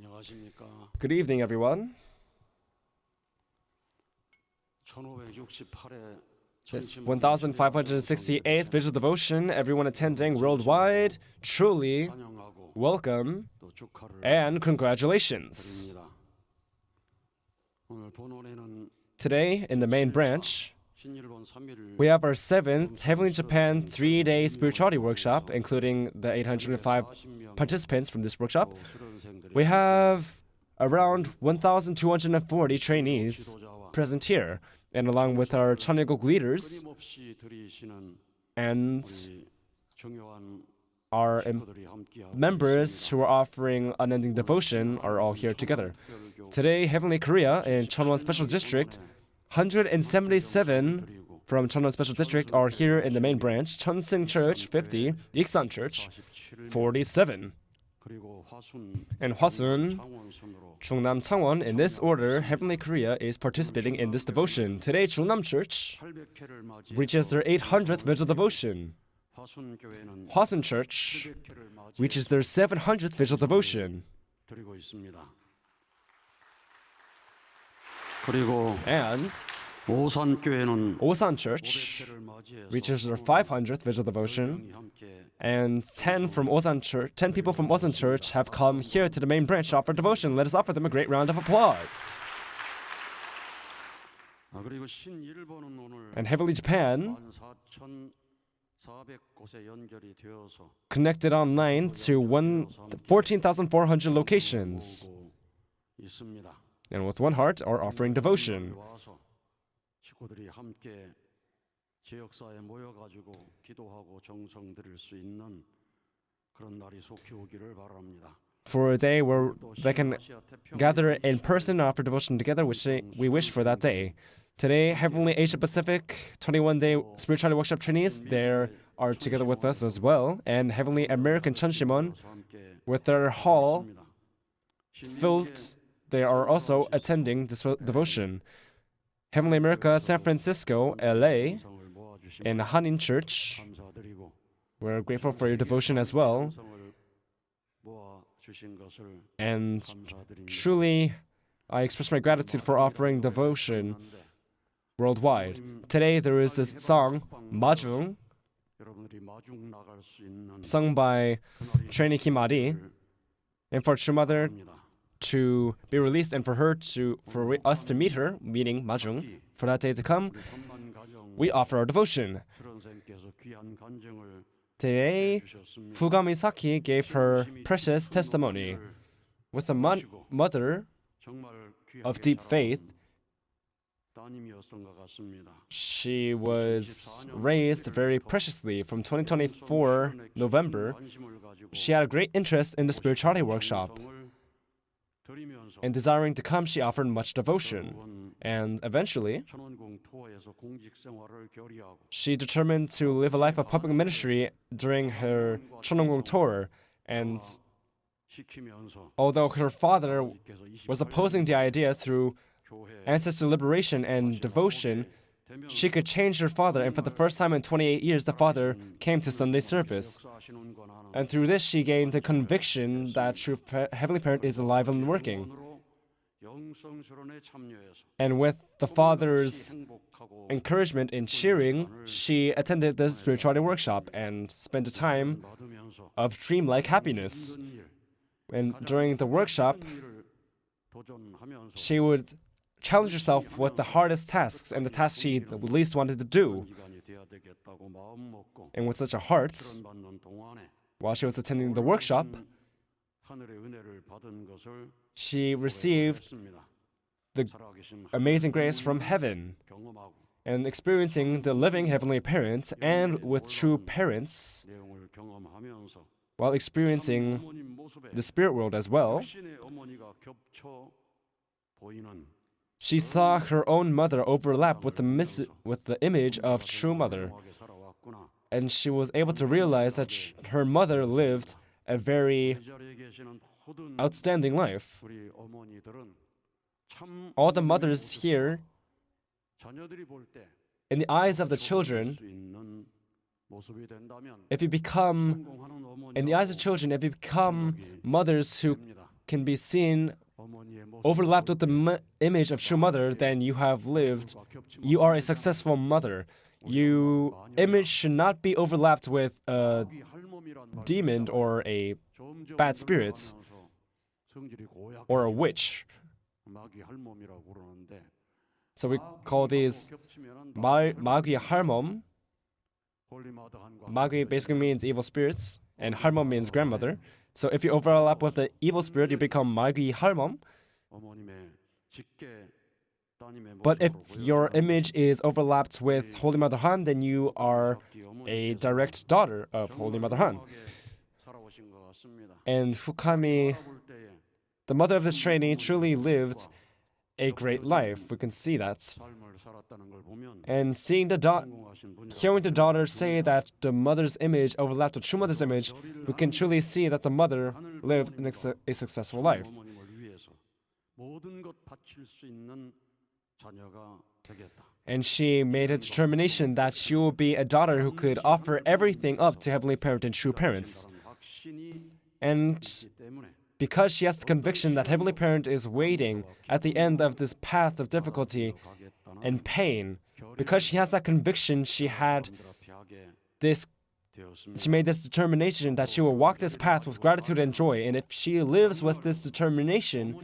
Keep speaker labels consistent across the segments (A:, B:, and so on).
A: 안녕하십니까.
B: Good evening, everyone.
A: 1568회
B: This 1568th Visual Devotion, everyone attending worldwide, truly welcome
A: 또 축하를
B: and congratulations.
A: 드립니다. 오늘 본원에는
B: Today, in the main branch,
A: 신일본 3일
B: we have our 7th Heavenly Japan 3-day spirituality workshop, including the 805 participants from this workshop.
A: 수련생들이
B: We have around 1,240 trainees present here, and along with our Cheonyeok leaders
A: 끊임없이 들이시는
B: and
A: 우리 중요한
B: our
A: 식구들이 함께하고
B: members who are offering unending devotion are all here together. Today, Heavenly Korea in Cheonwon Special District, 177 from Cheonwon Special District are here in the main branch. Cheonseung Church, 50. Iksan Church, 47.
A: 그리고 화순
B: And Hwasun,
A: 창원순으로
B: Chungnam Changwon, in this order, Heavenly Korea is participating in this devotion. Today, Chungnam Church
A: 800회를 맞이해서
B: reaches their 800th visual devotion.
A: 화순 교회는
B: Hwasun Church
A: 700회를 맞이해서
B: reaches their 700th visual devotion.
A: 드리고 있습니다. 그리고
B: And
A: 오산 교회는
B: Osan Church
A: 500회를 맞이해서
B: reaches their 500th visual devotion.
A: 명이 함께
B: And 10 people from Osan Church have come here to the main branch to offer devotion. Let us offer them a great round of applause.
A: 그리고 신일본은 오늘
B: And Heavenly Japan
A: 14,400곳에 연결이 되어서
B: connected online to 14,400 locations.
A: 오고 있습니다.
B: And with one heart are offering devotion.
A: 와서 식구들이 함께 지역사에 모여가지고 기도하고 정성 드릴 수 있는 그런 날이 속히 오기를 바랍니다.
B: For a day where
A: 또
B: they can
A: 신아시아 태평양
B: gather in person and offer devotion together, we wish for that day. Today, Heavenly Asia Pacific 21-day spirituality workshop trainees, they are together with us as well. And Heavenly American Cheonshim Won,
A: 함께
B: with their hall
A: 있습니다.
B: filled, they are also attending this devotion. Heavenly America, San Francisco, LA,
A: 정성을 모아주신
B: and Hanin Church,
A: 감사드리고
B: we're grateful for your devotion as well.
A: 정성을 모아주신 것을
B: And
A: 감사드립니다.
B: truly, I express my gratitude for offering devotion worldwide. Today, there is this song, Majung,
A: 여러분들이 마중 나갈 수 있는
B: sung by
A: 그날이
B: trainee Kim Ari, and for True Mother
A: 있습니다.
B: to be released and for us to meet her, meaning Majung, for that day to come,
A: 우리 선만 가정
B: we offer our devotion.
A: 수련생께서 귀한 간증을
B: Today,
A: 주셨습니다.
B: Fugami Saki gave her precious testimony. With a mother
A: 정말
B: of
A: 귀하게
B: deep
A: 자란
B: faith,
A: 따님이었던 것 같습니다.
B: she was raised very preciously. From 2024 November,
A: 관심을 가지고
B: she had a great interest in the spirituality workshop.
A: 정성을 드리면서
B: And desiring to come, she offered much devotion.
A: 결국은
B: And eventually,
A: 천원공 투어에서 공직 생활을 결의하고
B: she determined to live a life of public ministry during her Cheonwon tour. And
A: 시키면서
B: although her father
A: 아버지께서
B: was opposing the idea through
A: 교회
B: ancestor liberation and devotion, she could change her father. And for the first time in 28 years, the father came to Sunday service.
A: 역사하시는 권한은
B: And through this, she gained the conviction that true Heavenly Parent is alive and working.
A: 원으로 영성 수련에 참여해서
B: And with the father's
A: 행복하고
B: encouragement and cheering, she attended the spirituality workshop and spent a time
A: 받으면서
B: of dreamlike happiness.
A: 힘든 일,
B: And during the workshop,
A: 큰 일을 도전하면서
B: she would challenge herself with the hardest tasks and the tasks she least wanted to do.
A: 기간이 돼야 되겠다고 마음 먹고
B: And with such a heart,
A: 수련 받는 동안에
B: while she was attending the workshop,
A: 하늘의 은혜를 받은 것을
B: she received
A: 했습니다.
B: the
A: 살아계신
B: amazing grace from heaven.
A: 경험하고
B: And experiencing the living Heavenly Parent and with true parents
A: 내용을 경험하면서
B: while experiencing
A: 어머님 모습에
B: the spirit world as well,
A: 신의 어머니가 겹쳐 보이는
B: she saw her own mother overlap with the image of true mother.
A: 평화하게 살아왔구나.
B: And she was able to realize that her mother lived a very
A: 이 자리에 계시는 모든
B: outstanding life.
A: 우리 어머니들은 참
B: All the mothers here,
A: 자녀들이 볼 때
B: in the eyes of the children,
A: 수 있는 모습이 된다면
B: if you become,
A: 성공하는 어머니
B: in the eyes of children, if you become mothers who can be seen overlapped with the image of true mother, then you have lived. You are a successful mother. Your image should not be overlapped with a demon or a bad spirit or a witch. So we call these 마귀 할멈. 마귀 basically means evil spirits, and 할멈 means grandmother. So if you overlap with the evil spirit, you become 마귀 할멈. But if your image is overlapped with Holy Mother Han, then you are a direct daughter of Holy Mother Han. And Fukami, the mother of this trainee, truly lived a great life. We can see that. And hearing the daughter say that the mother's image overlapped with true mother's image, we can truly see that the mother lived a successful life. And she made a determination that she will be a daughter who could offer everything up to Heavenly Parent and true parents. And because she has the conviction that Heavenly Parent is waiting at the end of this path of difficulty and pain, because she has that conviction, she made this determination that she will walk this path with gratitude and joy. And if she lives with this determination,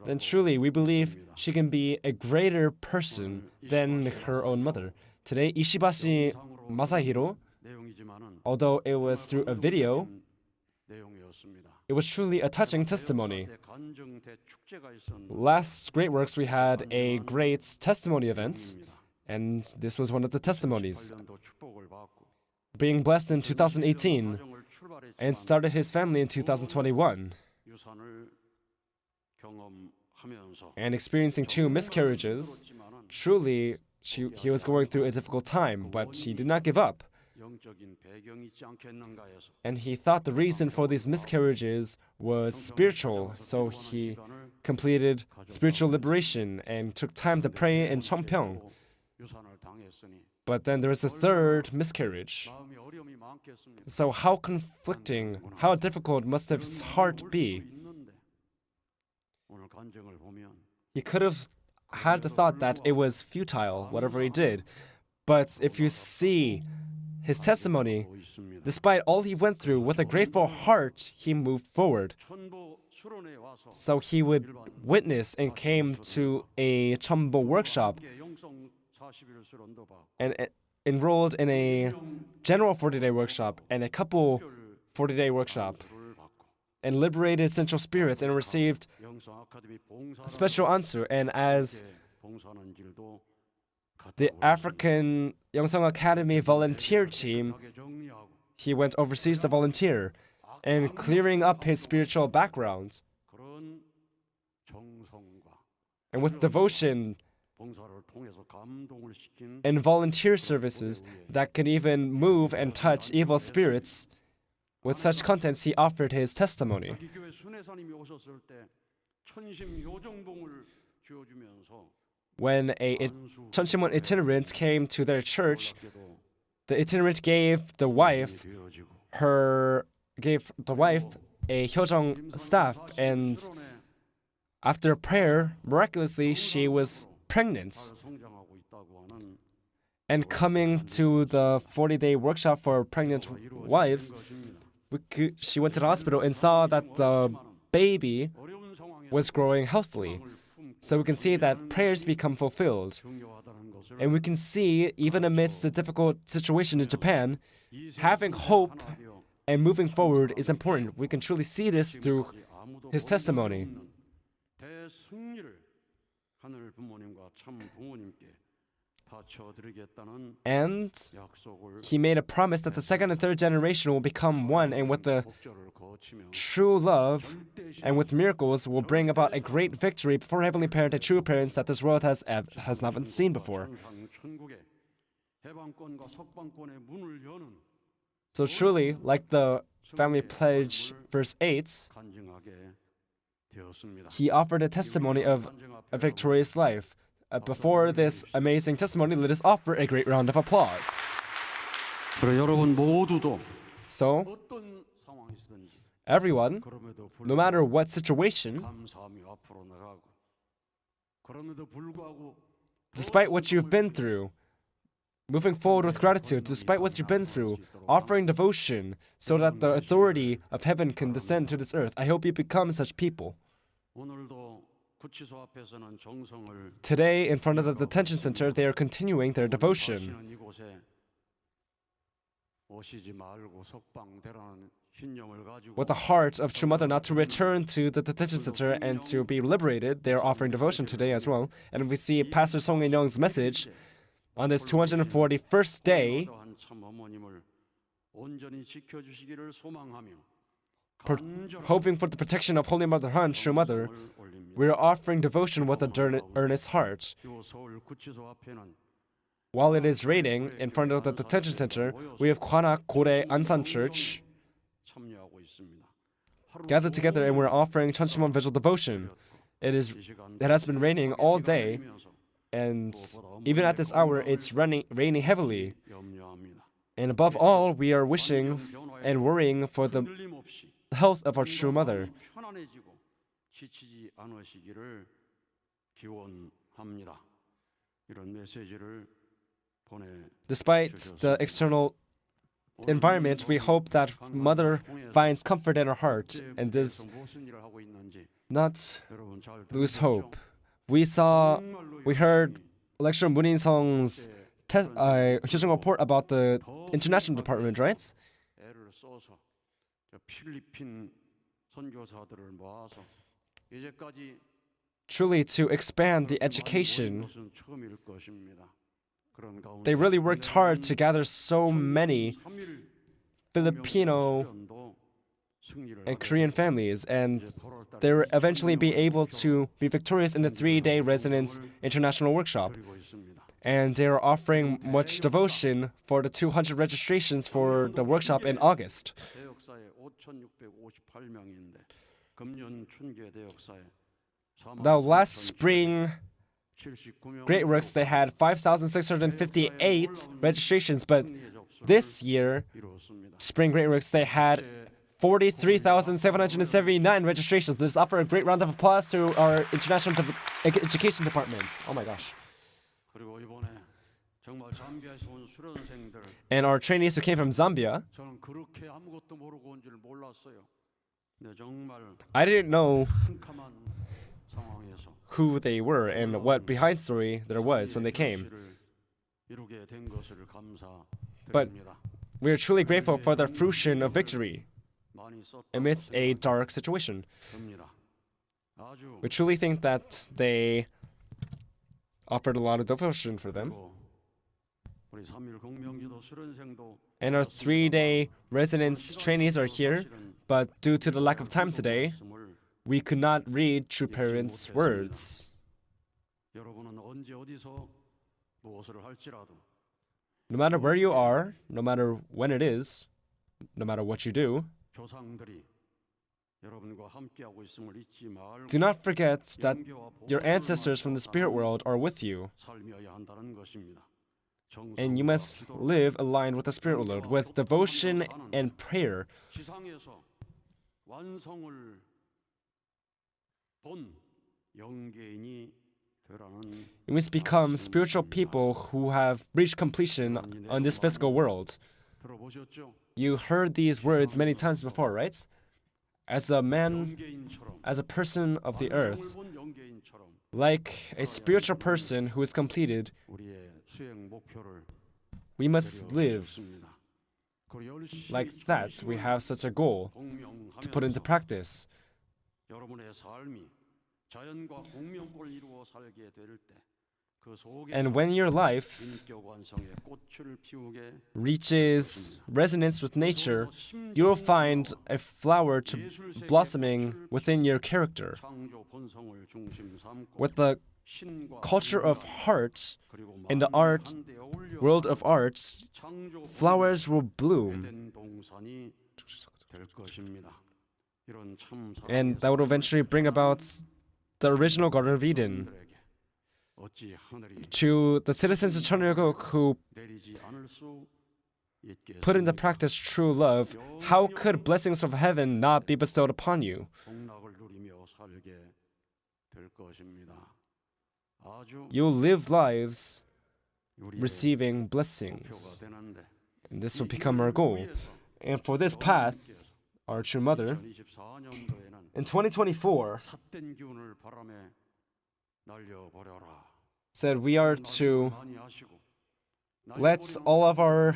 B: then truly we believe she can be a greater person than her own mother. Today, Ishibashi Masahiro, although it was through a video, it was truly a touching testimony. Last Great Works, we had a great testimony event, and this was one of the testimonies. Being blessed in 2018 and started his family in 2021. And experiencing 2 miscarriages, truly he was going through a difficult time, but he did not give up. And he thought the reason for these miscarriages was spiritual, so he completed spiritual liberation and took time to pray in Cheonpyeong. But then there was a 3rd miscarriage. So how conflicting, how difficult must his heart be? He could have had the thought that it was futile, whatever he did. But if you see his testimony, despite all he went through, with a grateful heart, he moved forward. So he would witness and came to a Cheonbo workshop and enrolled in a general 40-day workshop and a couple 40-day workshop and liberated central spirits and received a special answer. And as the African Yeongseong Academy volunteer team, he went overseas to volunteer and clearing up his spiritual background. And with devotion and volunteer services that can even move and touch evil spirits, with such contents, he offered his testimony. When a Cheonshim Won itinerant came to their church, the itinerant gave the wife a Hyojong staff, and after prayer, miraculously, she was pregnant. And coming to the 40-day workshop for pregnant wives, she went to the hospital and saw that the baby was growing healthily. So we can see that prayers become fulfilled. And we can see, even amidst the difficult situation in Japan, having hope and moving forward is important. We can truly see this through his testimony. And he made a promise that the 2nd and 3rd generation will become one, and with the true love and with miracles will bring about a great victory before Heavenly Parent and true parents that this world has not been seen before. So truly, like the family pledge, verse 8, he offered a testimony of a victorious life. Before this amazing testimony, let us offer a great round of applause.
A: 여러분 모두도
B: So,
A: 상황이든지
B: Everyone,
A: 그럼에도
B: no matter
A: 불구하고
B: what situation,
A: 감사하며 앞으로 나가고 그럼에도 불구하고
B: despite what you've been through, moving forward with gratitude, despite what you've been through, offering devotion so that the authority of heaven can descend to this earth. I hope you become such people.
A: 오늘도 구치소 앞에서는 정성을
B: Today, in front of the detention center, they are continuing their devotion.
A: 다시는 이곳에 오시지 말고 석방되라는 신념을 가지고
B: With the heart of true mother not to return to the detention center and to be liberated, they are offering devotion today as well. And we see Pastor Song In-young's message on this 241st day,
A: 한 참 어머님을 온전히 지켜주시기를 소망하며
B: hoping for the protection of Holy Mother Han, True Mother. We are offering devotion with an earnest heart.
A: 이 서울 구치소 앞에는
B: While it is raining in front of the detention center, we have Kwanak Kore Ansan Church
A: 참여하고 있습니다.
B: gathered together and we're offering Cheonshim Won visual devotion. It has been raining all day, and even at this hour, it's raining heavily.
A: 염려합니다.
B: And above all, we are wishing and worrying for the
A: 흔들림없이
B: health of our true mother.
A: 편안해지고 지치지 않으시기를 기원합니다. 이런 메시지를 보내
B: Despite the external environment, we hope that Mother finds comfort in her heart and does
A: 무슨 일을 하고 있는지
B: not
A: 여러분 잘
B: lose
A: 들으십시오.
B: hope. We heard lecturer Moon In-sung's hearing report about the international department, right?
A: 애를 써서 저 필리핀 선교사들을 모아서 이제까지
B: Truly to expand the education.
A: 것은 처음일 것입니다. 그런 가운데
B: They really worked hard to gather so many Filipino and Korean families, and they will eventually be able to be victorious in the 3-day residence international workshop. And they are offering much devotion for the 200 registrations for the workshop in August.
A: 대역사에 5,658명인데 금년 춘계 대역사에
B: Now, last spring, Great Works, they had 5,658 registrations, but this year, Spring Great Works, they had 43,779 registrations. Let's offer a great round of applause to our international education departments. Oh my gosh.
A: 그리고 이번에 정말 잠비아에서 온 수련생들
B: And our trainees who came from Zambia,
A: 저는 그렇게 아무것도 모르고 온 줄 몰랐어요. 근데 정말
B: I didn't know
A: 캄캄한 상황에서
B: who they were and what behind story there was when they came.
A: 이루게 된 것을
B: But
A: 감사드립니다.
B: we are truly grateful for the fruition of victory
A: 많이 썼다고
B: amidst a dark situation.
A: 생각됩니다. 아주
B: We truly think that they offered a lot of devotion for them.
A: 그리고 우리 3일 공명기도 수련생도
B: And our 3-day residence trainees are here, but due to the lack of time today, we could not read True Parents' words.
A: 여러분은 언제 어디서 무엇을 할지라도
B: No matter where you are, no matter when it is, no matter what you do,
A: 조상들이 여러분과 함께하고 있음을 잊지 말고
B: do not forget that
A: 영계와
B: your
A: 보혈을
B: ancestors from the spirit world are with you,
A: 살며야 한다는 것입니다.
B: and you must live aligned with the spirit world, with devotion and prayer.
A: 지상에서 완성을 본 영계인이 되라는
B: You must become spiritual people who have reached completion on this physical world.
A: 들어보셨죠?
B: You heard these words many times before, right? As a man,
A: 영계인처럼
B: as a person of the
A: 완성을
B: earth,
A: 본 영계인처럼
B: like a spiritual person who is completed,
A: 우리의 수행 목표를
B: we must live
A: 내려주셨습니다. 그리고 열심히
B: like that. We have such a goal to put into
A: 공명하면서
B: practice.
A: 여러분의 삶이 자연과 공명을 이루어 살게 될 때 그 속에서
B: And when your life
A: 인격 완성의 꽃을 피우게
B: reaches resonance with nature, you will find a flower to blossoming within your character.
A: 창조 본성을 중심 삼고
B: With the
A: 신과
B: culture of heart
A: 그리고
B: in the art
A: 만물한데 어울려
B: world of arts,
A: 창조
B: flowers will bloom,
A: 된 동산이 될 것입니다. 이런 참
B: and that would eventually bring about the original Garden of Eden.
A: 어찌 하늘이
B: To the citizens of Cheonryuk who
A: 내리지 않을 수
B: put into practice true love, how could blessings of heaven not be bestowed upon you?
A: 복락을 누리며 살게 될 것입니다. 아주
B: You'll live lives
A: 우리의
B: receiving
A: 목표가
B: blessings.
A: 되는데
B: And this will become our goal. And for this path, our true mother,
A: 2024년도에는
B: in 2024,
A: 삿된 기운을 바람에 날려버려라.
B: said we are to
A: 많이 하시고
B: let all of our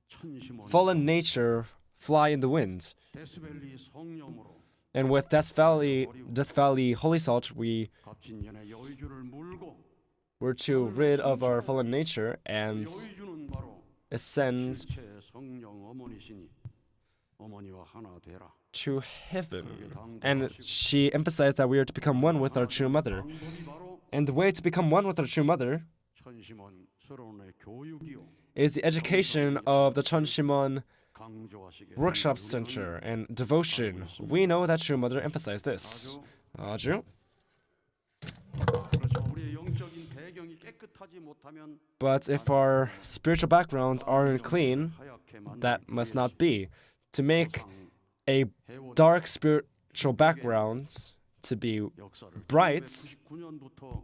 A: 천심원
B: fallen nature fly in the wind.
A: 데스밸리 성령으로
B: And with Death Valley Holy Salt, we
A: 갑진년의 여의주를 물고
B: were to rid of our fallen nature and
A: 여의주는 바로
B: ascend
A: 실체 성령 어머니시니 어머니와 하나 되라.
B: to heaven. And she emphasized that we are to become one with our true mother.
A: 방법이 바로
B: And the way to become one with our true mother
A: 천심원 서론의 교육이요.
B: is the education of the Cheonshim Won
A: 강조하시게
B: Workshop Center and devotion. We know that true mother emphasized this. 아주.
A: 그렇죠. 우리의 영적인 배경이 깨끗하지 못하면
B: But if our spiritual backgrounds aren't clean,
A: 하얗게 만든
B: that must not be. To make
A: 상
B: a dark spiritual background to be
A: 역사를
B: bright
A: 1999년부터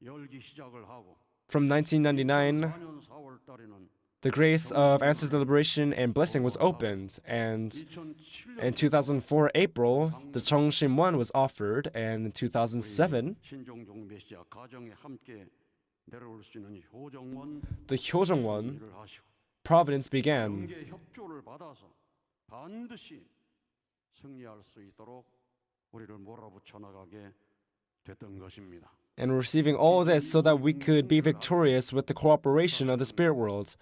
A: 열기 시작을 하고
B: from 1999,
A: 4년 4월 달에는
B: the grace of Ancestors' Liberation and Blessing was opened, and
A: 2007년
B: in 2004 April, the Cheonshim Won was offered, and in 2007,
A: 신종종 메시아 가정에 함께 내려올 수 있는 효정원
B: the Hyojong Won
A: 일을 하시고
B: providence began.
A: 영계 협조를 받아서 반드시 승리할 수 있도록 우리를 몰아붙여 나가게 됐던 것입니다.
B: And receiving all this so that we could be victorious with the cooperation of the spirit world.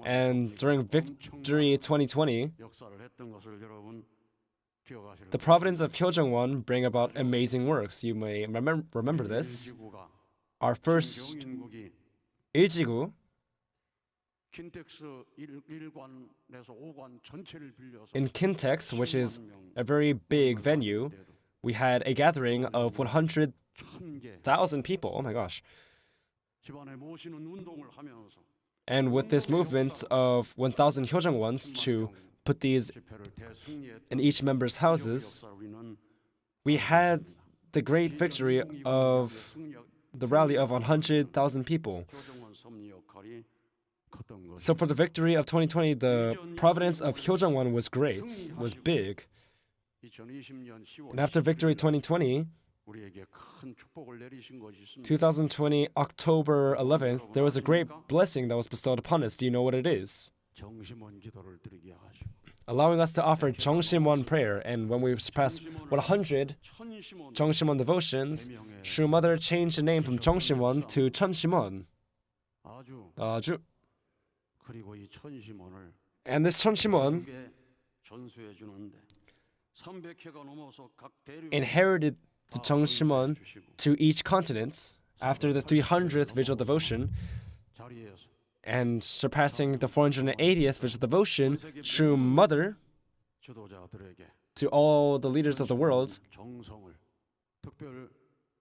B: And during Victory 2020,
A: 역사를 했던 것을 여러분 기억하시는
B: the providence of Hyojong Won bring about amazing works. You may remember this.
A: 지구가
B: Our first
A: 경인국이
B: 일지구
A: 킨텍스 1관에서 5관 전체를 빌려서
B: in Kintex, which is a very big venue, we had a gathering of 100,000
A: 1000개
B: people. Oh my gosh.
A: 집안에 모시는 운동을 하면서
B: And with this movement of 1,000 Hyojong Wons to put these
A: 집회를 대승리했던
B: in each member's houses,
A: 역사를 우리는
B: we had the great victory of the rally of 100,000 people.
A: 효정원 섭리 역할이 컸던 거죠.
B: So for the victory of 2020, the providence of Hyojong Won was great, was big.
A: 2020년 10월
B: And after victory 2020,
A: 우리에게 큰 축복을 내리신 것이 있습니다.
B: 2020 October 11th, there was a great blessing that was bestowed upon us. Do you know what it is?
A: 정심원 기도를 드리게 하시고
B: Allowing us to offer Cheonshim Won prayer. And when we surpassed 100
A: 천심원
B: Cheonshim Won devotions, True Mother changed the name from Cheonshim Won to Cheonshim Won.
A: 아주 그리고 이 천심원을
B: And this Cheonshim Won
A: 전수해 주는데 300회가 넘어서 각 대륙
B: inherited the Cheonshim Won to each continent after the 300th visual devotion,
A: 자리에서
B: and surpassing the 480th visual devotion, True Mother,
A: 지도자들에게
B: to all the leaders of the world,
A: 정성을 특별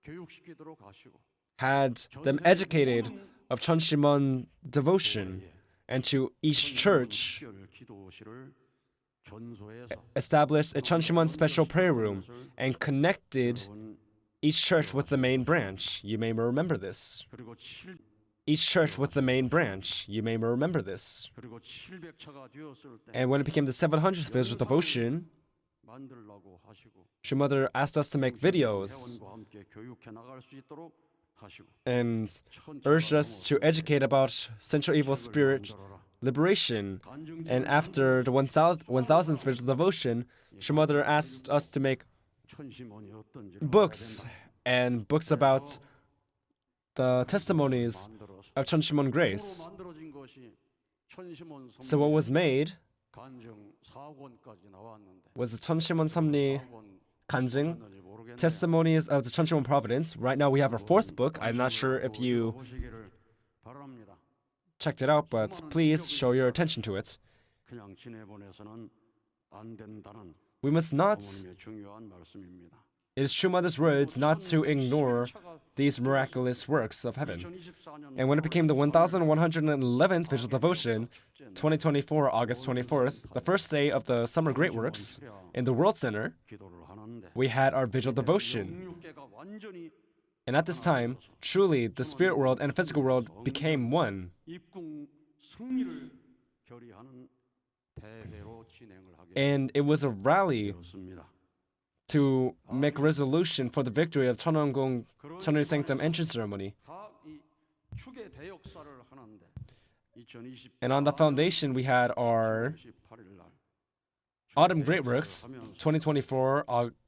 A: 교육시키도록 하시고
B: had them educated of Cheonshim Won devotion, and to each church
A: 특별 기도실을 전소해서
B: established a Cheonshim Won special prayer room and connected each church with the main branch. You may remember this.
A: 그리고 7
B: Each church with the main branch. You may remember this.
A: 그리고 700차가 되었을 때
B: And when it became the 700th visual devotion,
A: 만들라고 하시고
B: True Mother asked us to make videos
A: 회원과 함께 교육해 나갈 수 있도록 하시고
B: and urged us to educate about Central Evil Spirit liberation. And after the 1000th visual devotion, True Mother asked us to make
A: 천심원이 어떤지
B: books and books about the testimonies of Cheonshim Won grace.
A: 만들어진 것이 천심원
B: So what was made
A: 간증 4권까지 나왔는데
B: was the Cheonshim Won Samni
A: 4권
B: Kanjing,
A: 였는지 모르겠네요.
B: Testimonies of the Cheonshim Won Providence. Right now we have our fourth book. I'm not sure if you
A: 보시기를 바랍니다.
B: checked it out, but please show your attention to it.
A: 그냥 지내보내서는 안 된다는
B: We must not
A: 부모님의 중요한 말씀입니다.
B: It is True Mother's words not to ignore these miraculous works of heaven. And when it became the 1111th Vigil Devotion, 2024, August 24th, the first day of the Summer Great Works, in the World Center, we had our Vigil Devotion. And at this time, truly, the spirit world and physical world became one. And it was a rally to make resolution for the victory of 천원궁 천일 Sanctum entrance ceremony. And on the foundation, we had our Autumn Great Works, 2024,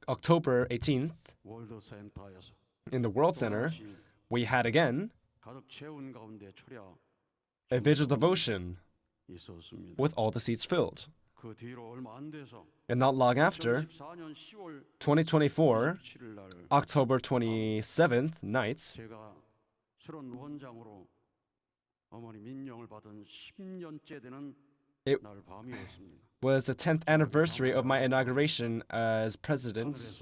B: October 18th. In the World Center, we had again a vigil devotion with all the seats filled. And not long after, 2024, October 27th nights, it was the 10th anniversary of my inauguration as president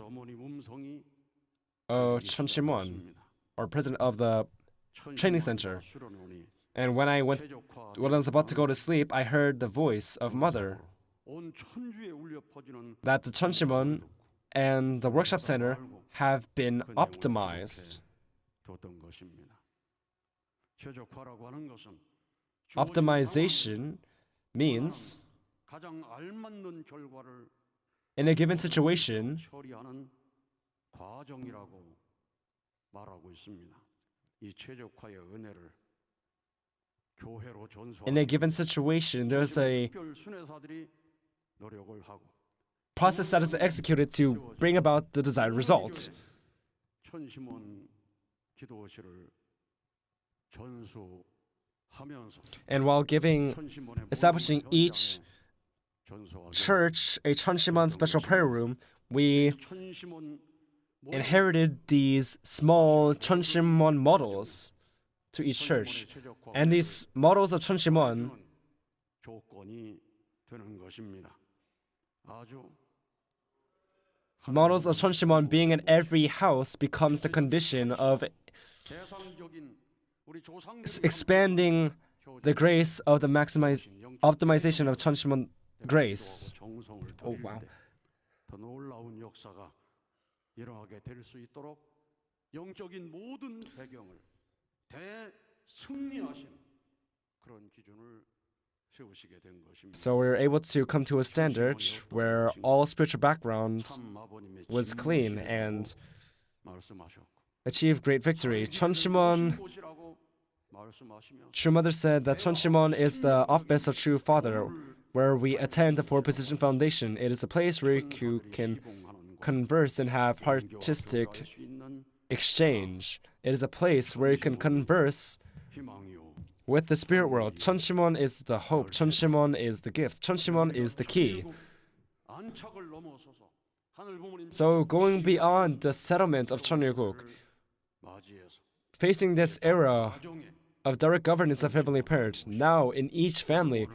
B: of Cheonshim Won, or president of the training center. And when I was about to go to sleep, I heard the voice of Mother that the Cheonshim Won and the workshop center have been optimized. Optimization means in a given situation, there's a process that is executed to bring about the desired result. And while establishing each church a Cheonshim Won special prayer room, we inherited these small Cheonshim Won models to each church. And these models of Cheonshim Won being in every house becomes the condition of expanding the grace of the optimization of Cheonshim Won grace. Oh, wow. So we were able to come to a standard where all spiritual background was clean and achieved great victory. Cheonshim Won, True Mother said that Cheonshim Won is the office of True Father, where we attend the four-position foundation. It is a place where you can converse and have artistic exchange. It is a place where you can converse with the spirit world. Cheonshim Won is the hope. Cheonshim Won is the gift. Cheonshim Won is the key. So going beyond the settlement of Cheonryuguk, facing this era of direct governance of Heavenly Parent, now in each family,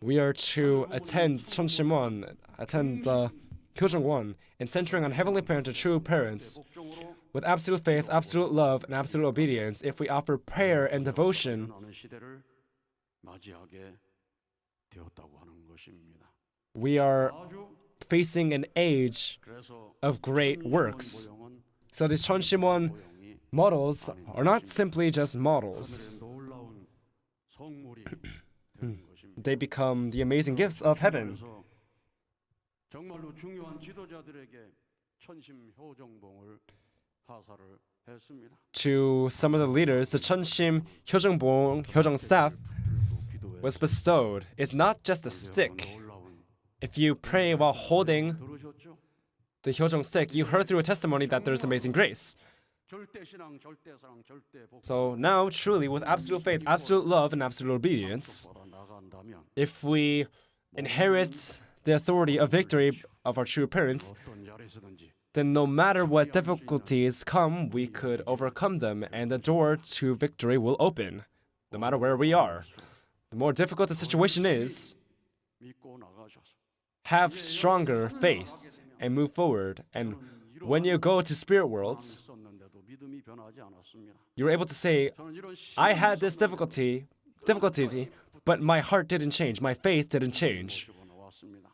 B: we are to attend Cheonshim Won, attend the Hyojeong Won, and centering on Heavenly Parent, the true parents, with absolute faith, absolute love, and absolute obedience. If we offer prayer and devotion, we are facing an age of great works. So these Cheonshim Won models are not simply just models. They become the amazing gifts of heaven. To some of the leaders, the Cheonshim Hyojeong staff was bestowed. It's not just a stick. If you pray while holding the Hyojeong stick, you heard through a testimony that there's amazing grace. So now, truly, with absolute faith, absolute love, and absolute obedience, if we inherit the authority of victory of our true parents, then no matter what difficulties come, we could overcome them, and the door to victory will open, no matter where we are. The more difficult the situation is, have stronger faith and move forward and when you go to spirit worlds,
A: 있었는데도 믿음이 변하지 않았습니다.
B: you're able to say,
A: 저는 이런
B: I had this difficulty, but my heart didn't change, my faith didn't change.
A: 나왔습니다.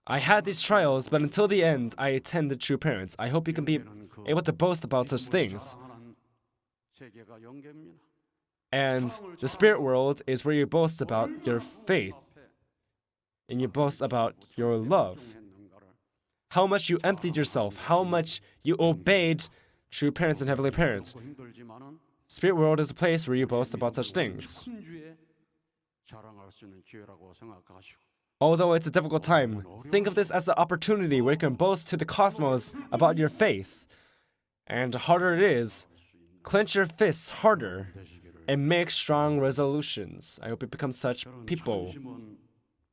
B: I had these trials, but until the end, I attended true parents. I hope you can be able to boast about such things.
A: 자랑하는 세계가 영계입니다.
B: And the spirit world is where you boast about your faith and you boast about your love. How much you emptied yourself, how much you obeyed true parents and heavenly parents.
A: 힘들지만은
B: Spirit world is a place where you boast about such things.
A: 큰 주에 자랑할 수 있는 기회라고 생각하시고
B: Although it's a difficult time, think of this as the opportunity where you can boast to the cosmos about your faith. And the harder it is, clench your fists harder and make strong resolutions. I hope you become such people.
A: 천심원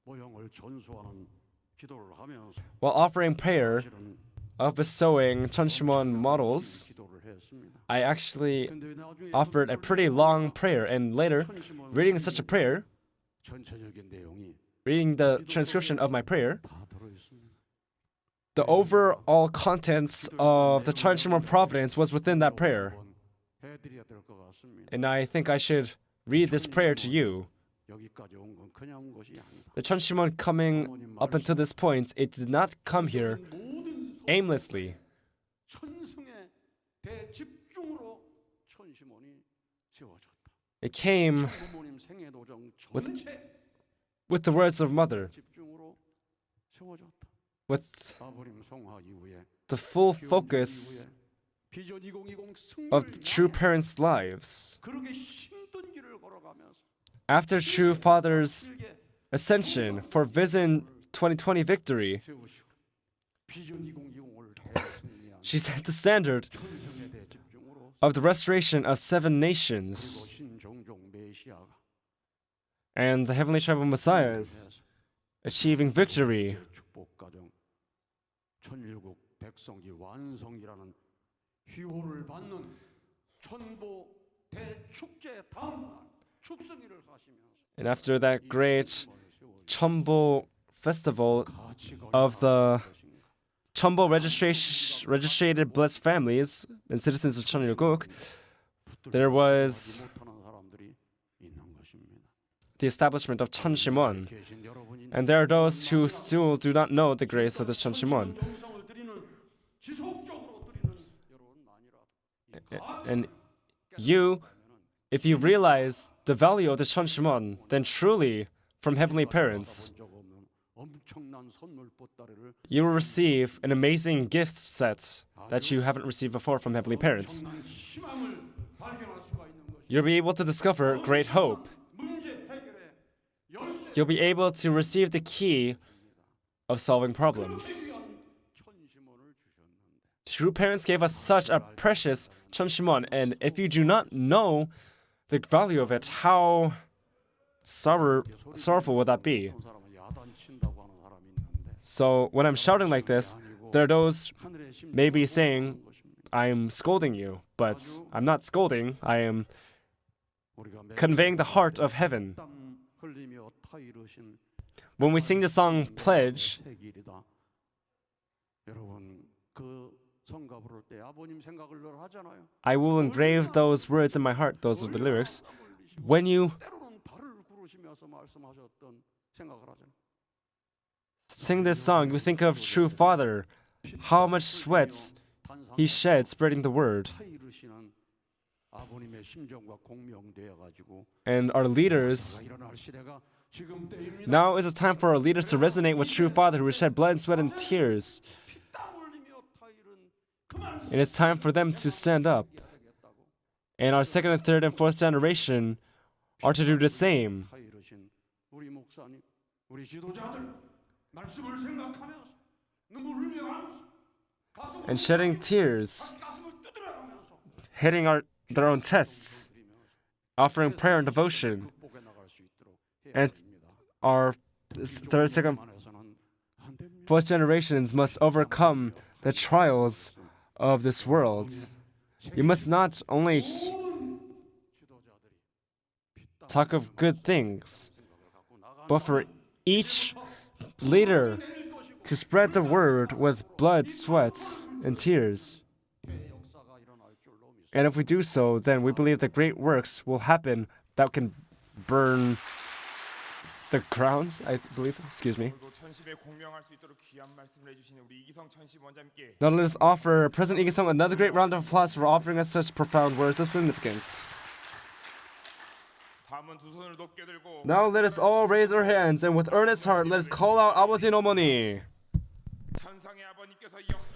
A: 모형을 전수하는 기도를 하면서
B: While offering prayer
A: 실은
B: of bestowing Cheonshim Won models,
A: 기도를 했습니다.
B: I actually
A: 근데 나중에
B: offered a pretty long prayer, and later, reading such a prayer,
A: 전체적인 내용이
B: reading the transcription of my prayer,
A: 다 들어 있습니다.
B: the overall contents of the Cheonshim Won Providence was within that prayer.
A: 해드려야 될 것 같습니다.
B: And I think I should read this prayer to you.
A: 여기까지 온 건 그냥 온 것이 아니다.
B: The Cheonshim Won coming up until this point, it did not come here aimlessly.
A: 천승의 대집중으로 천심원이 세워졌다.
B: It came
A: 부모님 생애도정
B: with-
A: 전체
B: with the words of Mother,
A: 집중으로 세워졌다.
B: with
A: 아버님 성화 이후에
B: the full
A: 기원
B: focus
A: 이후에 비전 2020
B: of
A: 승리를
B: true
A: 향해
B: parents' lives.
A: 그렇게 힘든 길을 걸어가면서
B: After true father's
A: 길게
B: ascension for Vision 2020 victory,
A: 세우시고 비전 2020을 대승리한
B: she set the standard
A: 천승의 대집중으로
B: of the restoration of 7 nations
A: 그리고 신종종 메시아가
B: and the heavenly tribal messiahs achieving victory.
A: 축복 가정 천일국 백성기 완성이라는 희호를 받는 천보 대축제 다음 날 축성일을 하시면서
B: And after that great Cheonbo festival
A: 같이
B: of the
A: 것인가.
B: Cheonbo registered blessed families and citizens of Cheonilguk, there was
A: 못하는 사람들이 있는 것입니다.
B: the establishment of Cheonshim Won.
A: 계신 여러분이
B: And there are those who still do not know the grace of the Cheonshim Won.
A: 정성을 드리는 지속적으로 드리는 여러분만이라도
B: And you, if you realize the value of the Cheonshim Won, then truly, from heavenly parents,
A: 본 적 없는 엄청난 선물 보따리를
B: you will receive an amazing gift set that you haven't received before from heavenly parents.
A: 엄청난 희망을 발견할 수가 있는 것이
B: You'll be able to discover great hope.
A: 문제 해결의 열쇠
B: You'll be able to receive the key of solving problems.
A: 천심원을 주셨는데
B: True parents gave us such a precious Cheonshim Won, and if you do not know the value of it, how sorrowful would that be?
A: 어떤 사람은 야단친다고 하는 사람이 있는데
B: So when I'm shouting like this, there are those
A: 하늘의 심장을
B: maybe saying,
A: 것입니다.
B: I'm scolding you, but I'm not scolding, I am
A: 우리가 매
B: conveying the heart of heaven.
A: 땀 흘리며 타이르신
B: When we sing the song Pledge,
A: 세길이다. 여러분 그 성가 부를 때 아버님 생각을 늘 하잖아요.
B: I will engrave those words in my heart, those are the lyrics. When you
A: 때로는 발을 구르시면서 말씀하셨던 생각을 하잖아요.
B: sing this song, you think of true Father, how much sweat he shed spreading the word.
A: 타이르시는 아버님의 심정과 공명되어 가지고
B: And our leaders,
A: 일어날 시대가 지금 때입니다.
B: now is a time for our leaders to resonate with true Father who shed blood and sweat and tears.
A: 피땀 흘리며 타이른 그만
B: And it's time for them to stand up. And our second and third and fourth generation are to do the same.
A: 타이르신 우리 목사님, 우리 지도자들 말씀을 생각하면서 눈물 흘려가면서 가슴을
B: And shedding tears,
A: 가슴을 두드려가면서
B: hitting their own chests, offering prayer and devotion.
A: 극복해 나갈 수 있도록 해야
B: And
A: 됩니다.
B: our third, second,
A: 만에서는 안 됩니다.
B: fourth generations must overcome the trials of this world. You must not only
A: 모든 지도자들이
B: talk of good things, but for each leader to spread the word with blood, sweat, in tears.
A: 역사가 일어날 줄로 믿습니다.
B: And if we do so, then we believe that great works will happen that can burn the grounds, I believe. Excuse me.
C: 오늘도 천심에 공명할 수 있도록 귀한 말씀을 해주신 우리 이기성 천심 원장님께
B: Now let us offer President Lee Gi-sung another great round of applause for offering us such profound words of significance.
C: 다음은 두 손을 높게 들고
B: Now let us all raise our hands and with earnest heart let us call out 아버지 어머니.
C: 천상의 아버님께서 이 역사